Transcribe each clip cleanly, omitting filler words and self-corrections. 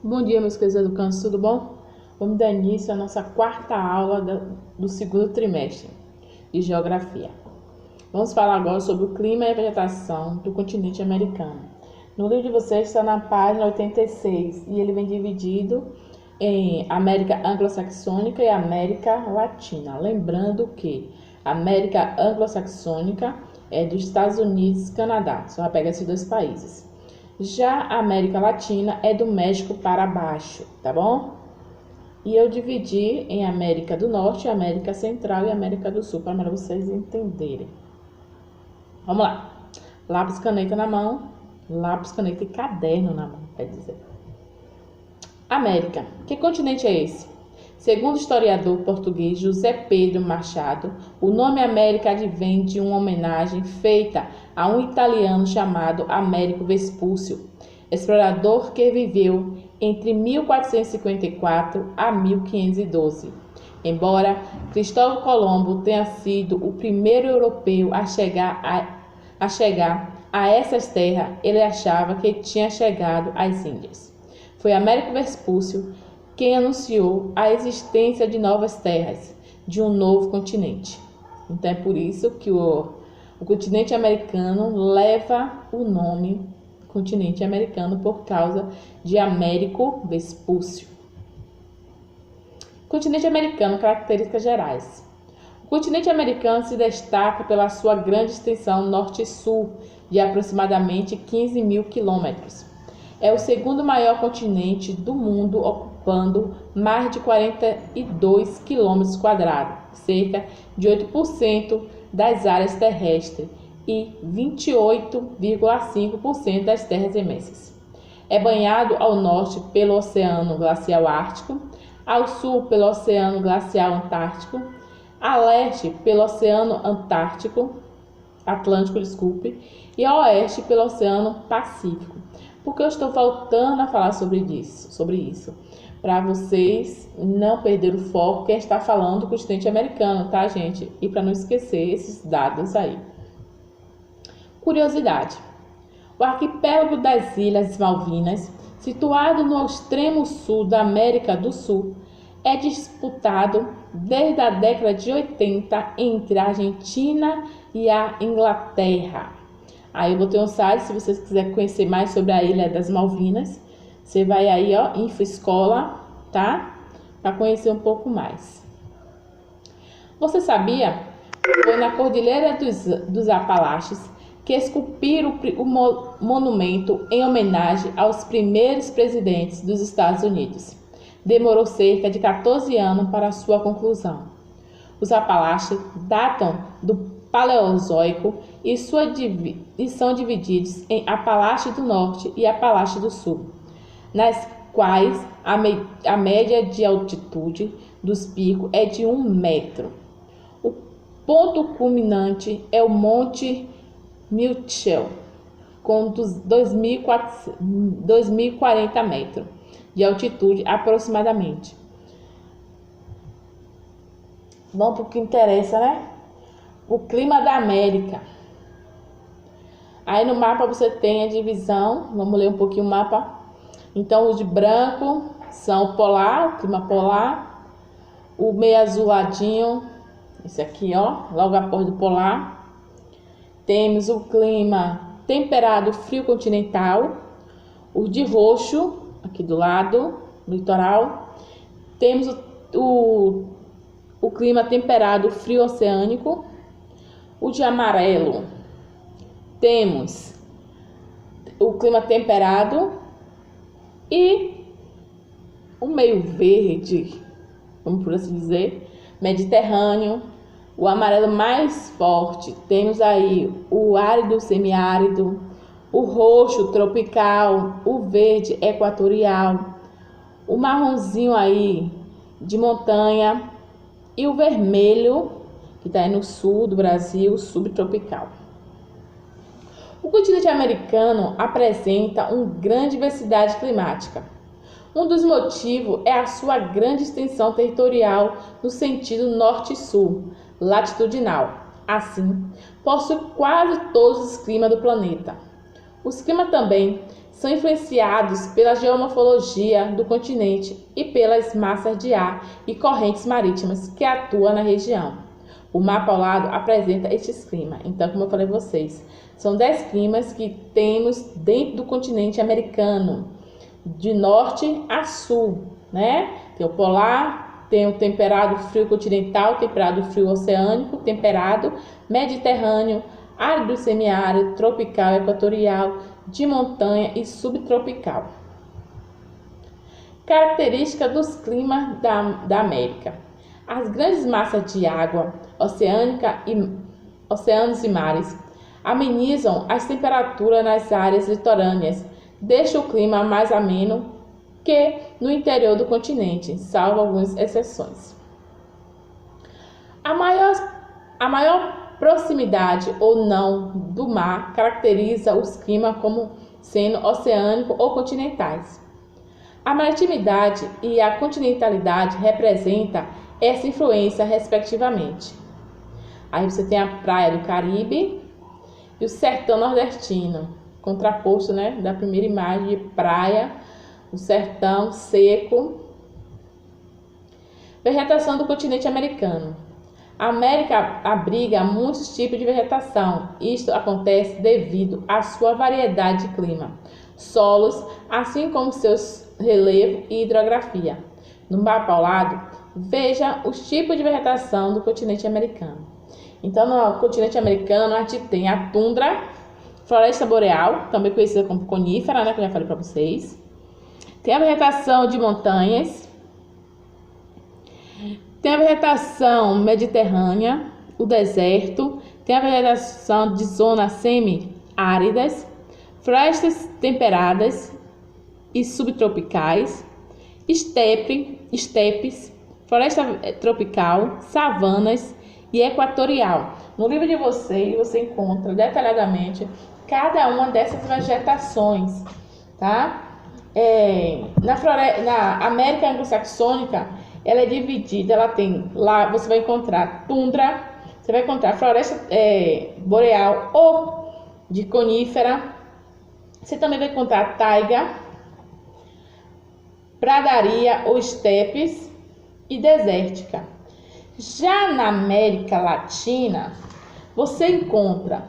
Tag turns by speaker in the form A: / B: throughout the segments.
A: Bom dia, meus queridos educandos, tudo bom? Vamos dar início à nossa quarta aula do segundo trimestre de Geografia. Vamos falar agora sobre o clima e a vegetação do continente americano. No livro de vocês está na página 86 e ele vem dividido em América Anglo-Saxônica e América Latina. Lembrando que a América Anglo-Saxônica é dos Estados Unidos e Canadá, só vai pegar esses dois países. Já a América Latina é do México para baixo, tá bom? E eu dividi em América do Norte, América Central e América do Sul, para vocês entenderem. Vamos lá. Lápis, caneta na mão. Lápis, caneta e caderno na mão, quer dizer. América. Que continente é esse? Segundo o historiador português José Pedro Machado, o nome América advém de uma homenagem feita a um italiano chamado Américo Vespúcio, explorador que viveu entre 1454 a 1512. Embora Cristóvão Colombo tenha sido o primeiro europeu a chegar a essas terras, ele achava que tinha chegado às Índias. Foi Américo Vespúcio quem anunciou a existência de novas terras, de um novo continente. Então é por isso que o continente americano leva o nome continente americano por causa de Américo Vespúcio. Continente americano, características gerais. O continente americano se destaca pela sua grande extensão norte e sul, de aproximadamente 15 mil quilômetros. É o segundo maior continente do mundo, ocupando mais de 42 quilômetros quadrados, cerca de 8% das áreas terrestres e 28,5% das terras imersas. É banhado ao norte pelo Oceano Glacial Ártico, ao sul pelo Oceano Glacial Antártico, a leste pelo Oceano Atlântico, e a oeste pelo Oceano Pacífico. Porque eu estou voltando a falar sobre isso, para vocês não perderem o foco quem está falando do continente americano, tá, gente? E para não esquecer esses dados aí. Curiosidade: o arquipélago das Ilhas Malvinas, situado no extremo sul da América do Sul, é disputado desde a década de 80 entre a Argentina e a Inglaterra. Aí eu botei um site, se vocês quiserem conhecer mais sobre a Ilha das Malvinas, você vai aí, ó, Infoescola, tá? Para conhecer um pouco mais. Você sabia que foi na Cordilheira dos Apalaches que esculpiram o monumento em homenagem aos primeiros presidentes dos Estados Unidos? Demorou cerca de 14 anos para sua conclusão. Os Apalaches datam do Paleozoico e são divididos em Apalache do Norte e Apalache do Sul, nas quais a média de altitude dos picos é de 1 metro. O ponto culminante é o Monte Mitchell, com 2.040 metros de altitude aproximadamente. Vamos para o que interessa, né? O clima da América. Aí no mapa você tem a divisão, vamos ler um pouquinho o mapa. Então os de branco são polar, o clima polar. O meio azuladinho, esse aqui, ó, logo após do polar. Temos o clima temperado frio continental. O de roxo, aqui do lado, no litoral. Temos o clima temperado frio oceânico. O de amarelo, temos o clima temperado e o meio verde, vamos por assim dizer, mediterrâneo. O amarelo mais forte, temos aí o árido semiárido, o roxo tropical, o verde equatorial, o marronzinho aí de montanha e o vermelho, que está aí no sul do Brasil, subtropical. O continente americano apresenta uma grande diversidade climática. Um dos motivos é a sua grande extensão territorial no sentido norte-sul, latitudinal. Assim, possui quase todos os climas do planeta. Os climas também são influenciados pela geomorfologia do continente e pelas massas de ar e correntes marítimas que atuam na região. O mapa ao lado apresenta estes climas. Então, como eu falei para vocês, são 10 climas que temos dentro do continente americano, de norte a sul, né? Tem o polar, tem o temperado frio continental, temperado frio oceânico, temperado mediterrâneo, árido semiárido, tropical, equatorial, de montanha e subtropical. Característica dos climas da América. As grandes massas de água oceanos e mares amenizam as temperaturas nas áreas litorâneas, deixam o clima mais ameno que no interior do continente, salvo algumas exceções. A maior proximidade ou não do mar caracteriza os climas como sendo oceânico ou continentais. A maritimidade e a continentalidade representam essa influência respectivamente. Aí você tem a praia do Caribe e o sertão nordestino, contraposto, né, da primeira imagem de praia, o sertão seco. Vegetação do continente americano. A América abriga muitos tipos de vegetação. Isto acontece devido à sua variedade de clima, solos, assim como seus relevos e hidrografia. No mapa ao lado, veja os tipos de vegetação do continente americano. Então, no continente americano, a gente tem a tundra, floresta boreal, também conhecida como conífera, né, que eu já falei para vocês. Tem a vegetação de montanhas. Tem a vegetação mediterrânea, o deserto. Tem a vegetação de zonas semi-áridas, florestas temperadas e subtropicais, estepes, floresta tropical, savanas e equatorial. No livro de vocês, você encontra detalhadamente cada uma dessas vegetações, tá? Na América anglo-saxônica, ela é dividida, ela tem, lá você vai encontrar tundra, você vai encontrar floresta boreal ou de conífera, você também vai encontrar taiga, pradaria ou estepes e desértica. Já na América Latina, você encontra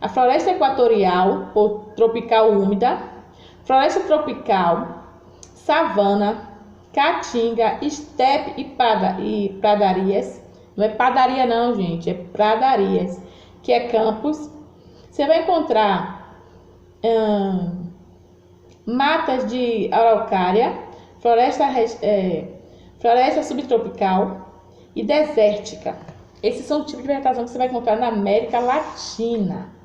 A: a floresta equatorial ou tropical úmida, floresta tropical, savana, caatinga, estepe e pradarias. Não é padaria não, gente, é pradarias, que é campos. Você vai encontrar matas de araucária, floresta subtropical e desértica. Esses são os tipos de vegetação que você vai encontrar na América Latina.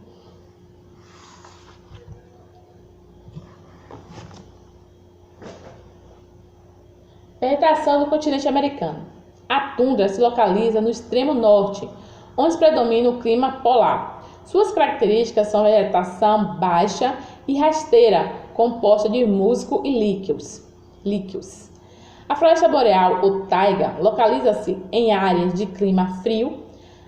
A: Vegetação do continente americano. A tundra se localiza no extremo norte, onde predomina o clima polar. Suas características são vegetação baixa e rasteira, composta de musgo e líqueos. A floresta boreal ou taiga localiza-se em áreas de clima frio,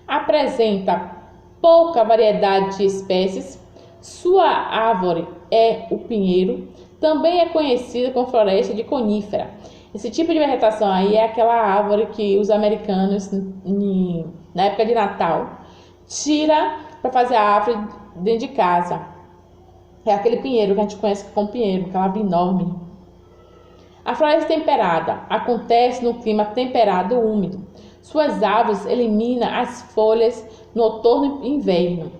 A: apresenta pouca variedade de espécies. Sua árvore é o pinheiro, também é conhecida como floresta de conífera. Esse tipo de vegetação aí é aquela árvore que os americanos, na época de Natal, tira para fazer a árvore dentro de casa. É aquele pinheiro que a gente conhece como pinheiro, aquela árvore enorme. A floresta temperada acontece no clima temperado úmido. Suas árvores eliminam as folhas no outono e inverno.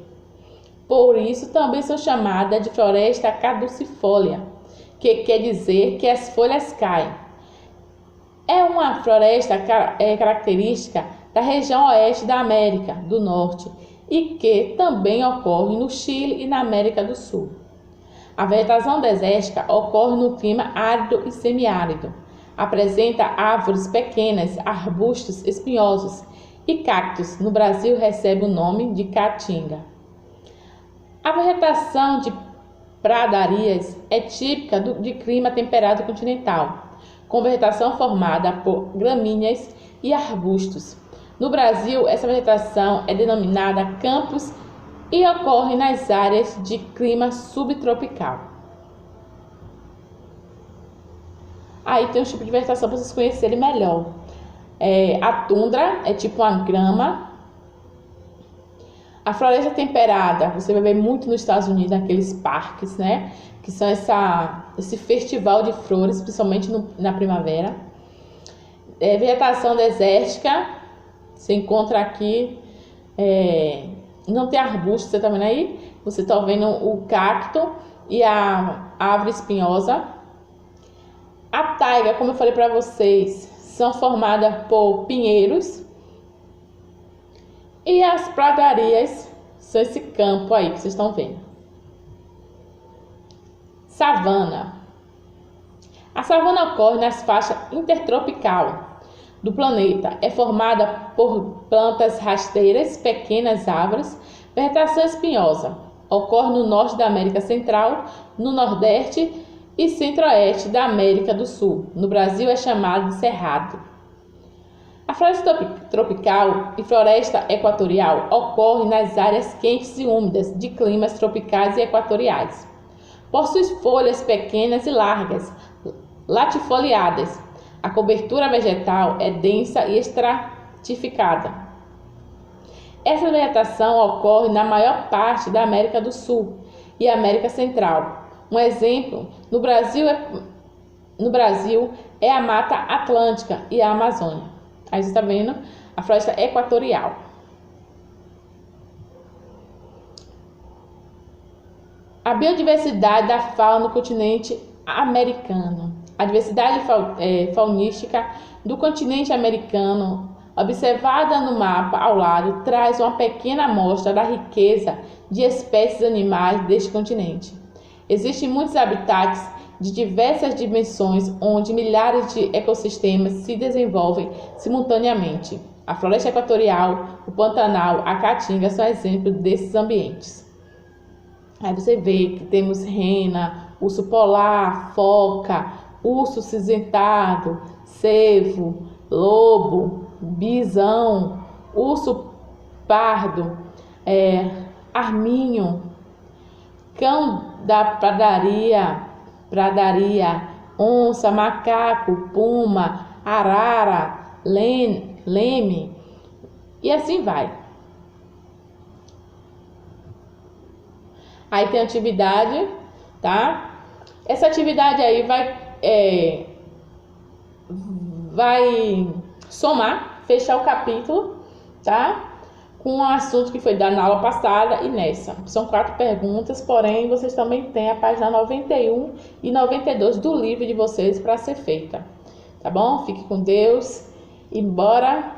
A: Por isso também são chamadas de floresta caducifólia, que quer dizer que as folhas caem. É uma floresta característica da região oeste da América do Norte e que também ocorre no Chile e na América do Sul. A vegetação desértica ocorre no clima árido e semiárido. Apresenta árvores pequenas, arbustos espinhosos e cactos. No Brasil recebe o nome de caatinga. A vegetação de pradarias é típica de clima temperado continental, com vegetação formada por gramíneas e arbustos. No Brasil, essa vegetação é denominada campos e ocorre nas áreas de clima subtropical. Aí tem um tipo de vegetação para vocês conhecerem melhor. A tundra é tipo uma grama. A floresta temperada, você vai ver muito nos Estados Unidos, naqueles parques, né? Que são esse festival de flores, principalmente na primavera. Vegetação desértica, você encontra aqui, não tem arbusto, você tá vendo aí? Você tá vendo o cacto e a árvore espinhosa. A taiga, como eu falei para vocês, são formadas por pinheiros. E as pradarias são esse campo aí que vocês estão vendo. Savana. A savana ocorre nas faixas intertropical do planeta. É formada por plantas rasteiras, pequenas árvores, vegetação espinhosa. Ocorre no norte da América Central, no nordeste e centro-oeste da América do Sul. No Brasil é chamado de cerrado. A floresta tropical e floresta equatorial ocorre nas áreas quentes e úmidas de climas tropicais e equatoriais. Possui folhas pequenas e largas, latifoliadas. A cobertura vegetal é densa e estratificada. Essa vegetação ocorre na maior parte da América do Sul e América Central. Um exemplo, no Brasil é a Mata Atlântica e a Amazônia. Aí você está vendo a floresta equatorial. A biodiversidade da fauna no continente americano. A diversidade faunística do continente americano, observada no mapa ao lado, traz uma pequena amostra da riqueza de espécies animais deste continente. Existem muitos habitats de diversas dimensões, onde milhares de ecossistemas se desenvolvem simultaneamente. A floresta equatorial, o Pantanal, a Caatinga são exemplos desses ambientes. Aí você vê que temos rena, urso polar, foca, urso cinzentado, cervo, lobo, bisão, urso pardo, arminho, cão da pradaria, onça, macaco, puma, arara, leme e assim vai. Aí tem atividade, tá? Essa atividade aí vai somar, fechar o capítulo, tá? Com o assunto que foi dado na aula passada e nessa. São 4 perguntas, porém vocês também têm a página 91 e 92 do livro de vocês para ser feita. Tá bom? Fique com Deus e bora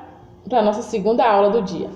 A: para a nossa segunda aula do dia.